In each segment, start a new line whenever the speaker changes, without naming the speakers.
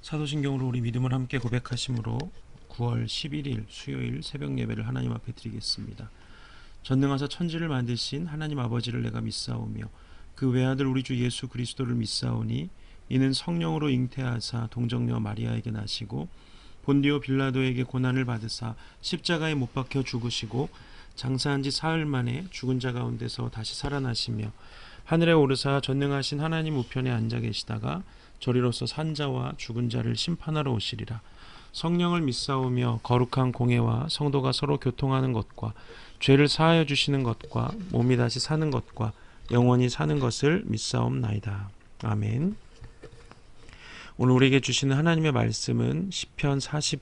사도신경으로 우리 믿음을 함께 고백하심으로 9월 11일 수요일 새벽 예배를 하나님 앞에 드리겠습니다. 전능하사 천지를 만드신 하나님 아버지를 내가 믿사오며 그 외아들 우리 주 예수 그리스도를 믿사오니 이는 성령으로 잉태하사 동정녀 마리아에게 나시고 본디오 빌라도에게 고난을 받으사 십자가에 못 박혀 죽으시고 장사한 지 사흘 만에 죽은 자 가운데서 다시 살아나시며 하늘에 오르사 전능하신 하나님 우편에 앉아 계시다가 저리로서 산자와 죽은 자를 심판하러 오시리라. 성령을 믿사오며 거룩한 공회와 성도가 서로 교통하는 것과 죄를 사하여 주시는 것과 몸이 다시 사는 것과 영원히 사는 것을 믿사옵나이다. 아멘. 오늘 우리에게 주시는 하나님의 말씀은 시편 43편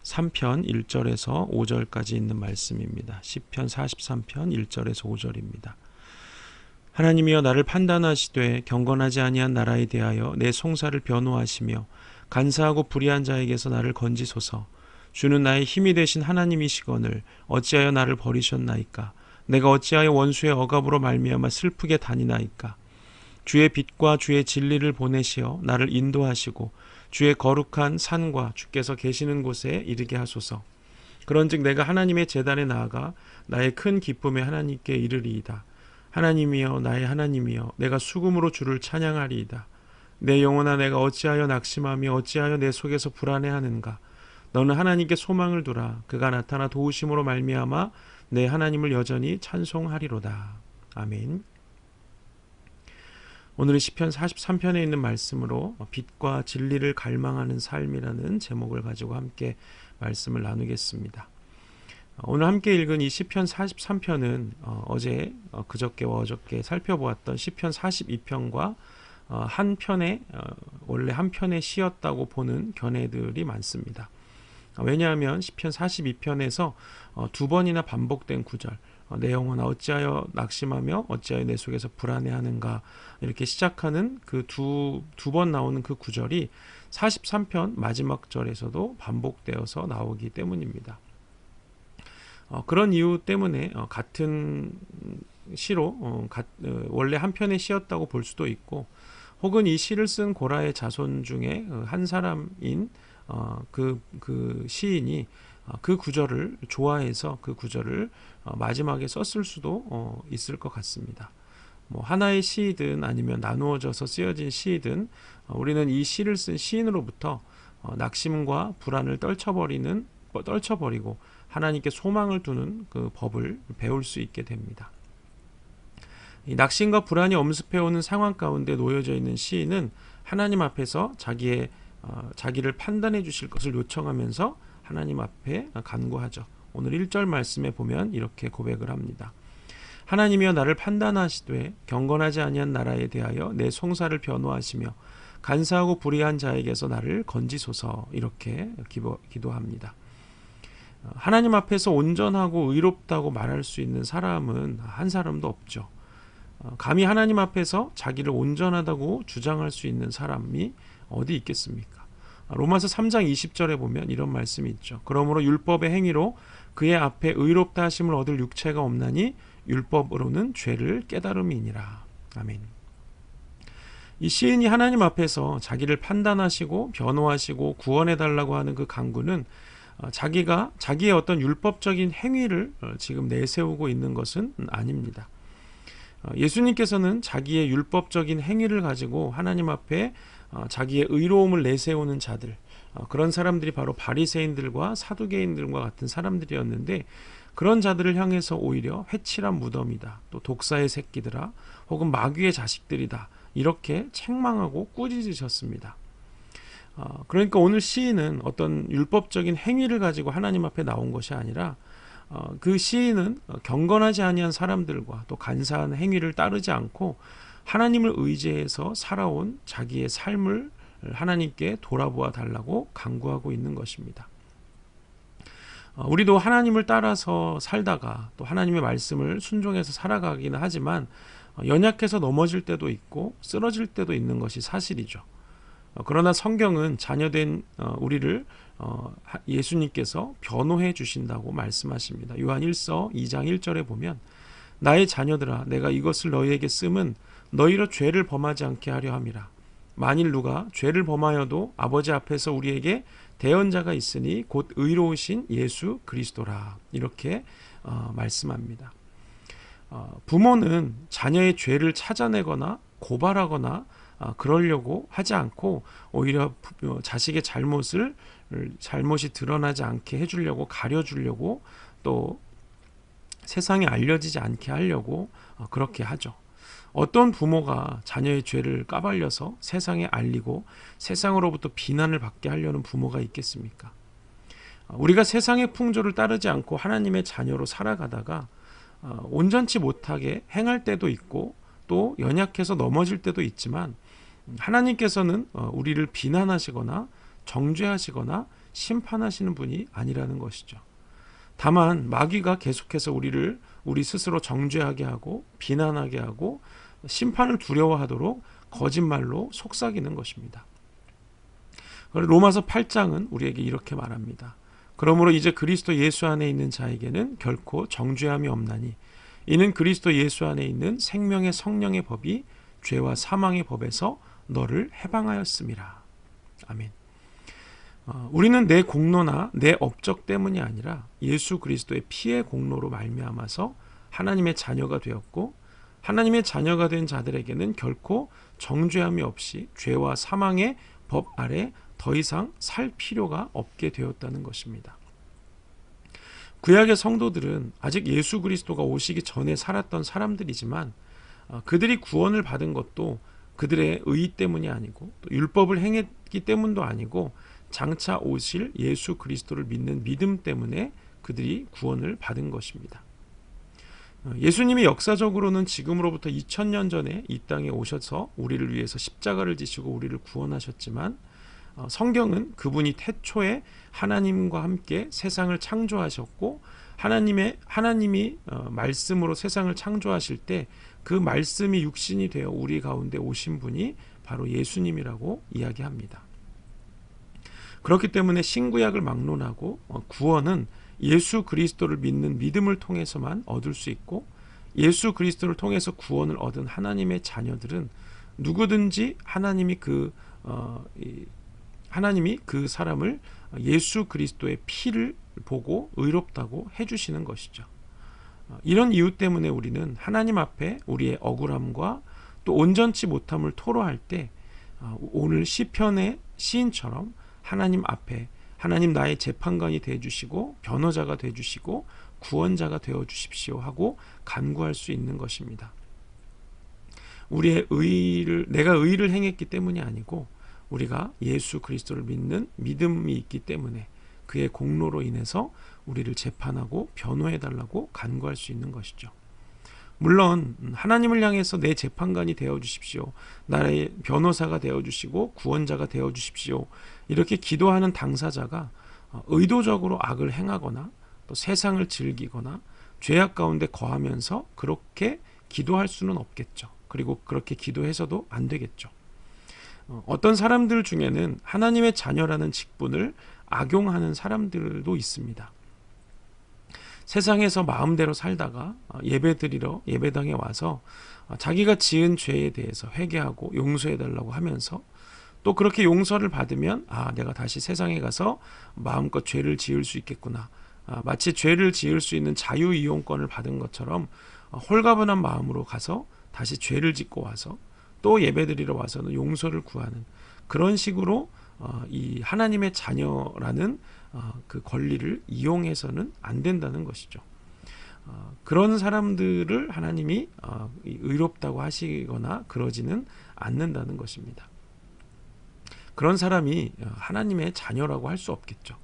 1절에서 5절까지 있는 말씀입니다. 시편 43편 1절에서 5절입니다. 하나님이여 나를 판단하시되 경건하지 아니한 나라에 대하여 내 송사를 변호하시며 간사하고 불의한 자에게서 나를 건지소서. 주는 나의 힘이 되신 하나님이시거늘 어찌하여 나를 버리셨나이까. 내가 어찌하여 원수의 억압으로 말미암아 슬프게 다니나이까. 주의 빛과 주의 진리를 보내시어 나를 인도하시고 주의 거룩한 산과 주께서 계시는 곳에 이르게 하소서. 그런즉 내가 하나님의 제단에 나아가 나의 큰 기쁨에 하나님께 이르리이다. 하나님이여 나의 하나님이여 내가 수금으로 주를 찬양하리이다. 내 영혼아 내가 어찌하여 낙심하며 어찌하여 내 속에서 불안해하는가. 너는 하나님께 소망을 두라. 그가 나타나 도우심으로 말미암아 내 하나님을 여전히 찬송하리로다. 아멘. 오늘은 시편 43편에 있는 말씀으로 빛과 진리를 갈망하는 삶이라는 제목을 가지고 함께 말씀을 나누겠습니다. 오늘 함께 읽은 이 시편 43편은 어제 그저께와 어저께 살펴보았던 시편 42편과 한 편에 원래 한 편의 시였다고 보는 견해들이 많습니다. 왜냐하면 시편 42편에서 두 번이나 반복된 구절 내 영혼아 어찌하여 낙심하며 어찌하여 내 속에서 불안해하는가 이렇게 시작하는 그 두 번 나오는 그 구절이 43편 마지막 절에서도 반복되어서 나오기 때문입니다. 그런 이유 때문에 같은 시로 원래 한 편의 시였다고 볼 수도 있고 혹은 이 시를 쓴 고라의 자손 중에 한 사람인 그 시인이 그 구절을 좋아해서 그 구절을 마지막에 썼을 수도 있을 것 같습니다. 뭐 하나의 시이든 아니면 나누어져서 쓰여진 시이든 우리는 이 시를 쓴 시인으로부터 낙심과 불안을 떨쳐버리고 하나님께 소망을 두는 그 법을 배울 수 있게 됩니다. 이 낙심과 불안이 엄습해오는 상황 가운데 놓여져 있는 시인은 하나님 앞에서 자기를 판단해 주실 것을 요청하면서 하나님 앞에 간구하죠. 오늘 1절 말씀에 보면 이렇게 고백을 합니다. 하나님이여 나를 판단하시되 경건하지 아니한 나라에 대하여 내 송사를 변호하시며 간사하고 불의한 자에게서 나를 건지소서. 이렇게 기도합니다. 하나님 앞에서 온전하고 의롭다고 말할 수 있는 사람은 한 사람도 없죠. 감히 하나님 앞에서 자기를 온전하다고 주장할 수 있는 사람이 어디 있겠습니까? 로마서 3장 20절에 보면 이런 말씀이 있죠. 그러므로 율법의 행위로 그의 앞에 의롭다 하심을 얻을 육체가 없나니 율법으로는 죄를 깨달음이니라. 아멘. 이 시인이 하나님 앞에서 자기를 판단하시고 변호하시고 구원해달라고 하는 그 간구는 자기의 어떤 율법적인 행위를 지금 내세우고 있는 것은 아닙니다. 예수님께서는 자기의 율법적인 행위를 가지고 하나님 앞에 자기의 의로움을 내세우는 자들, 그런 사람들이 바로 바리새인들과 사두개인들과 같은 사람들이었는데, 그런 자들을 향해서 오히려 회칠한 무덤이다, 또 독사의 새끼들아, 혹은 마귀의 자식들이다, 이렇게 책망하고 꾸짖으셨습니다. 그러니까 오늘 시인은 어떤 율법적인 행위를 가지고 하나님 앞에 나온 것이 아니라, 그 시인은 경건하지 아니한 사람들과 또 간사한 행위를 따르지 않고 하나님을 의지해서 살아온 자기의 삶을 하나님께 돌아보아 달라고 간구하고 있는 것입니다. 우리도 하나님을 따라서 살다가 또 하나님의 말씀을 순종해서 살아가기는 하지만 연약해서 넘어질 때도 있고 쓰러질 때도 있는 것이 사실이죠. 그러나 성경은 자녀된 우리를 예수님께서 변호해 주신다고 말씀하십니다. 요한 1서 2장 1절에 보면, 나의 자녀들아, 내가 이것을 너희에게 씀은 너희로 죄를 범하지 않게 하려 함이라. 만일 누가 죄를 범하여도 아버지 앞에서 우리에게 대언자가 있으니 곧 의로우신 예수 그리스도라. 이렇게 말씀합니다. 부모는 자녀의 죄를 찾아내거나 고발하거나 그러려고 하지 않고 오히려 자식의 잘못이 드러나지 않게 해주려고, 가려주려고, 또 세상에 알려지지 않게 하려고 그렇게 하죠. 어떤 부모가 자녀의 죄를 까발려서 세상에 알리고 세상으로부터 비난을 받게 하려는 부모가 있겠습니까? 우리가 세상의 풍조를 따르지 않고 하나님의 자녀로 살아가다가 온전치 못하게 행할 때도 있고 또 연약해서 넘어질 때도 있지만, 하나님께서는 우리를 비난하시거나 정죄하시거나 심판하시는 분이 아니라는 것이죠. 다만 마귀가 계속해서 우리 스스로 정죄하게 하고 비난하게 하고 심판을 두려워하도록 거짓말로 속삭이는 것입니다. 로마서 8장은 우리에게 이렇게 말합니다. 그러므로 이제 그리스도 예수 안에 있는 자에게는 결코 정죄함이 없나니, 이는 그리스도 예수 안에 있는 생명의 성령의 법이 죄와 사망의 법에서 너를 해방하였음이라. 아멘. 우리는 내 공로나 내 업적 때문이 아니라 예수 그리스도의 피의 공로로 말미암아서 하나님의 자녀가 되었고, 하나님의 자녀가 된 자들에게는 결코 정죄함이 없이 죄와 사망의 법 아래 더 이상 살 필요가 없게 되었다는 것입니다. 구약의 성도들은 아직 예수 그리스도가 오시기 전에 살았던 사람들이지만, 그들이 구원을 받은 것도 그들의 의 때문이 아니고 또 율법을 행했기 때문도 아니고 장차 오실 예수 그리스도를 믿는 믿음 때문에 그들이 구원을 받은 것입니다. 예수님이 역사적으로는 지금으로부터 2000년 전에 이 땅에 오셔서 우리를 위해서 십자가를 지시고 우리를 구원하셨지만, 성경은 그분이 태초에 하나님과 함께 세상을 창조하셨고, 하나님이 말씀으로 세상을 창조하실 때 그 말씀이 육신이 되어 우리 가운데 오신 분이 바로 예수님이라고 이야기합니다. 그렇기 때문에 신구약을 막론하고 구원은 예수 그리스도를 믿는 믿음을 통해서만 얻을 수 있고, 예수 그리스도를 통해서 구원을 얻은 하나님의 자녀들은 누구든지 하나님이 그 사람을 예수 그리스도의 피를 보고 의롭다고 해주시는 것이죠. 이런 이유 때문에 우리는 하나님 앞에 우리의 억울함과 또 온전치 못함을 토로할 때 오늘 시편의 시인처럼 하나님 앞에 하나님 나의 재판관이 되어주시고 변호자가 되어주시고 구원자가 되어주십시오 하고 간구할 수 있는 것입니다. 내가 의를 행했기 때문이 아니고 우리가 예수 그리스도를 믿는 믿음이 있기 때문에 그의 공로로 인해서 우리를 재판하고 변호해달라고 간구할 수 있는 것이죠. 물론 하나님을 향해서 내 재판관이 되어주십시오, 나의 변호사가 되어주시고 구원자가 되어주십시오, 이렇게 기도하는 당사자가 의도적으로 악을 행하거나 또 세상을 즐기거나 죄악 가운데 거하면서 그렇게 기도할 수는 없겠죠. 그리고 그렇게 기도해서도 안 되겠죠. 어떤 사람들 중에는 하나님의 자녀라는 직분을 악용하는 사람들도 있습니다. 세상에서 마음대로 살다가 예배드리러 예배당에 와서 자기가 지은 죄에 대해서 회개하고 용서해달라고 하면서 또 그렇게 용서를 받으면 내가 다시 세상에 가서 마음껏 죄를 지을 수 있겠구나, 마치 죄를 지을 수 있는 자유이용권을 받은 것처럼 홀가분한 마음으로 가서 다시 죄를 짓고 와서 또 예배드리러 와서는 용서를 구하는 그런 식으로 이 하나님의 자녀라는 그 권리를 이용해서는 안 된다는 것이죠. 그런 사람들을 하나님이 의롭다고 하시거나 그러지는 않는다는 것입니다. 그런 사람이 하나님의 자녀라고 할 수 없겠죠.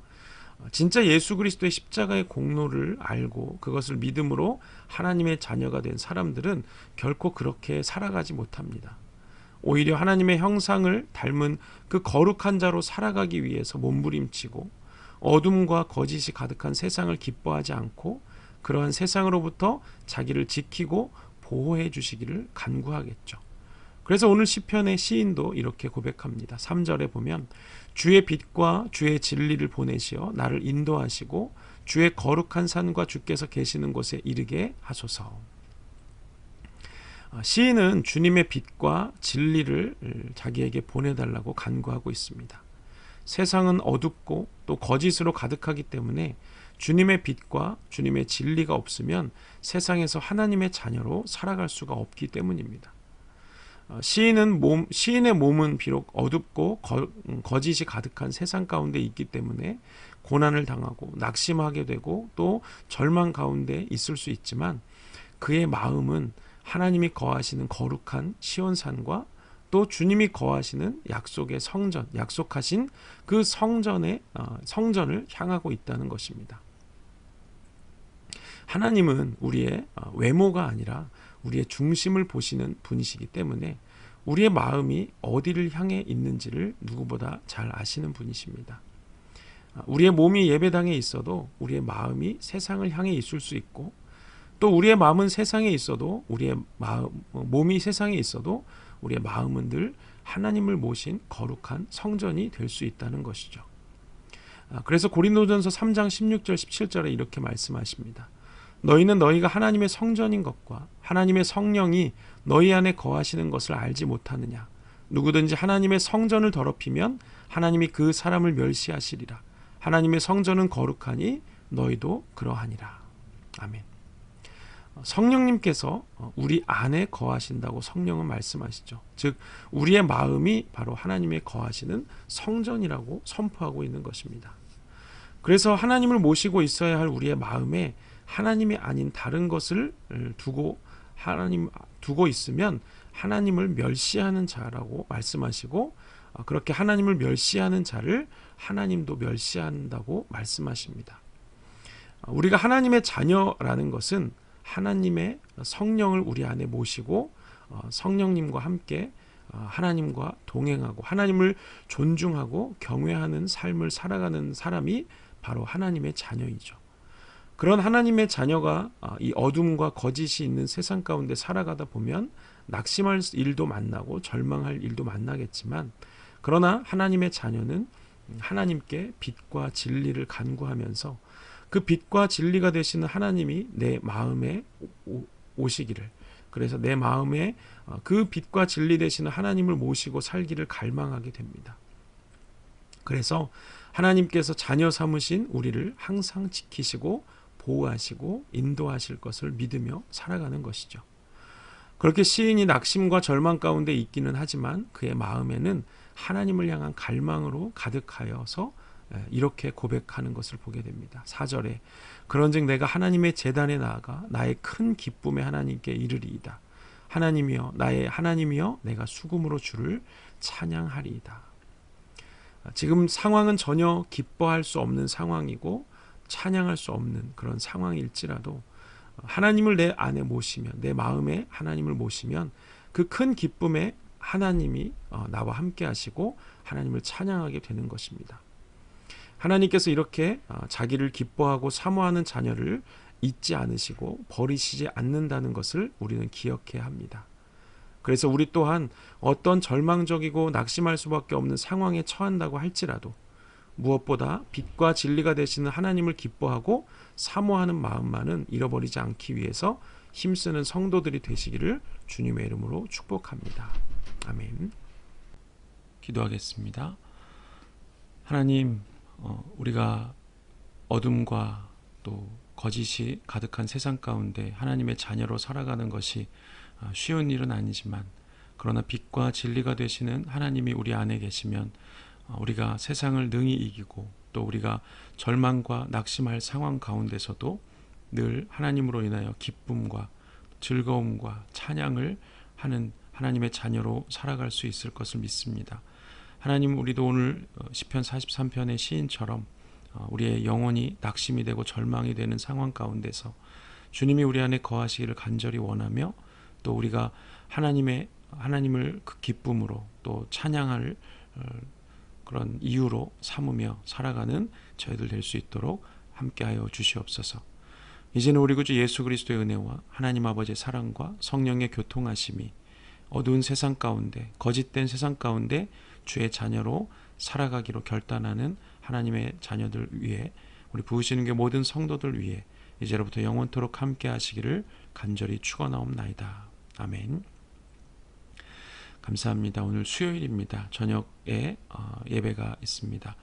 진짜 예수 그리스도의 십자가의 공로를 알고 그것을 믿음으로 하나님의 자녀가 된 사람들은 결코 그렇게 살아가지 못합니다. 오히려 하나님의 형상을 닮은 그 거룩한 자로 살아가기 위해서 몸부림치고 어둠과 거짓이 가득한 세상을 기뻐하지 않고 그러한 세상으로부터 자기를 지키고 보호해 주시기를 간구하겠죠. 그래서 오늘 시편의 시인도 이렇게 고백합니다. 3절에 보면 주의 빛과 주의 진리를 보내시어 나를 인도하시고 주의 거룩한 산과 주께서 계시는 곳에 이르게 하소서. 시인은 주님의 빛과 진리를 자기에게 보내달라고 간구하고 있습니다. 세상은 어둡고 또 거짓으로 가득하기 때문에 주님의 빛과 주님의 진리가 없으면 세상에서 하나님의 자녀로 살아갈 수가 없기 때문입니다. 시인의 몸은 비록 어둡고 거짓이 가득한 세상 가운데 있기 때문에 고난을 당하고 낙심하게 되고 또 절망 가운데 있을 수 있지만 그의 마음은 하나님이 거하시는 거룩한 시온산과 또 주님이 거하시는 약속의 성전, 약속하신 그 성전을 향하고 있다는 것입니다. 하나님은 우리의 외모가 아니라 우리의 중심을 보시는 분이시기 때문에 우리의 마음이 어디를 향해 있는지를 누구보다 잘 아시는 분이십니다. 우리의 몸이 예배당에 있어도 우리의 마음이 세상을 향해 있을 수 있고 또 우리의 마음은 세상에 있어도 몸이 세상에 있어도 우리의 마음은 늘 하나님을 모신 거룩한 성전이 될 수 있다는 것이죠. 그래서 고린도전서 3장 16절 17절에 이렇게 말씀하십니다. 너희는 너희가 하나님의 성전인 것과 하나님의 성령이 너희 안에 거하시는 것을 알지 못하느냐. 누구든지 하나님의 성전을 더럽히면 하나님이 그 사람을 멸시하시리라. 하나님의 성전은 거룩하니 너희도 그러하니라. 아멘. 성령님께서 우리 안에 거하신다고 성령은 말씀하시죠. 즉 우리의 마음이 바로 하나님의 거하시는 성전이라고 선포하고 있는 것입니다. 그래서 하나님을 모시고 있어야 할 우리의 마음에 하나님이 아닌 다른 것을 두고 있으면 하나님을 멸시하는 자라고 말씀하시고 그렇게 하나님을 멸시하는 자를 하나님도 멸시한다고 말씀하십니다. 우리가 하나님의 자녀라는 것은 하나님의 성령을 우리 안에 모시고 성령님과 함께 하나님과 동행하고 하나님을 존중하고 경외하는 삶을 살아가는 사람이 바로 하나님의 자녀이죠. 그런 하나님의 자녀가 이 어둠과 거짓이 있는 세상 가운데 살아가다 보면 낙심할 일도 만나고 절망할 일도 만나겠지만 그러나 하나님의 자녀는 하나님께 빛과 진리를 간구하면서 그 빛과 진리가 되시는 하나님이 내 마음에 오시기를 그래서 내 마음에 그 빛과 진리 되시는 하나님을 모시고 살기를 갈망하게 됩니다. 그래서 하나님께서 자녀 삼으신 우리를 항상 지키시고 보호하시고 인도하실 것을 믿으며 살아가는 것이죠. 그렇게 시인이 낙심과 절망 가운데 있기는 하지만 그의 마음에는 하나님을 향한 갈망으로 가득하여서 이렇게 고백하는 것을 보게 됩니다. 4절에 그런즉 내가 하나님의 제단에 나아가 나의 큰 기쁨의 하나님께 이르리이다. 하나님이여 나의 하나님이여 내가 수금으로 주를 찬양하리이다. 지금 상황은 전혀 기뻐할 수 없는 상황이고 찬양할 수 없는 그런 상황일지라도 하나님을 내 안에 모시면 내 마음에 하나님을 모시면 그 큰 기쁨에 하나님이 나와 함께 하시고 하나님을 찬양하게 되는 것입니다. 하나님께서 이렇게 자기를 기뻐하고 사모하는 자녀를 잊지 않으시고 버리시지 않는다는 것을 우리는 기억해야 합니다. 그래서 우리 또한 어떤 절망적이고 낙심할 수밖에 없는 상황에 처한다고 할지라도 무엇보다 빛과 진리가 되시는 하나님을 기뻐하고 사모하는 마음만은 잃어버리지 않기 위해서 힘쓰는 성도들이 되시기를 주님의 이름으로 축복합니다. 아멘. 기도하겠습니다. 하나님, 우리가 어둠과 또 거짓이 가득한 세상 가운데 하나님의 자녀로 살아가는 것이 쉬운 일은 아니지만 그러나 빛과 진리가 되시는 하나님이 우리 안에 계시면 우리가 세상을 능히 이기고 또 우리가 절망과 낙심할 상황 가운데서도 늘 하나님으로 인하여 기쁨과 즐거움과 찬양을 하는 하나님의 자녀로 살아갈 수 있을 것을 믿습니다. 하나님, 우리도 오늘 시편 43편의 시인처럼 우리의 영혼이 낙심이 되고 절망이 되는 상황 가운데서 주님이 우리 안에 거하시기를 간절히 원하며 또 우리가 하나님을 그 기쁨으로 또 찬양할 그런 이유로 삼으며 살아가는 저희들 될 수 있도록 함께하여 주시옵소서. 이제는 우리 구주 예수 그리스도의 은혜와 하나님 아버지의 사랑과 성령의 교통하심이 어두운 세상 가운데, 거짓된 세상 가운데 주의 자녀로 살아가기로 결단하는 하나님의 자녀들 위해, 우리 부으시는 게 모든 성도들 위해 이제로부터 영원토록 함께 하시기를 간절히 축원하옵나이다. 아멘. 감사합니다. 오늘 수요일입니다. 저녁에 예배가 있습니다.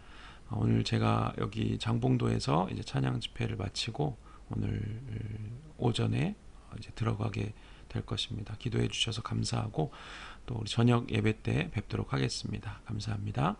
오늘 제가 여기 장봉도에서 이제 찬양 집회를 마치고 오늘 오전에 이제 들어가게 될 것입니다. 기도해 주셔서 감사하고 또 우리 저녁 예배 때 뵙도록 하겠습니다. 감사합니다.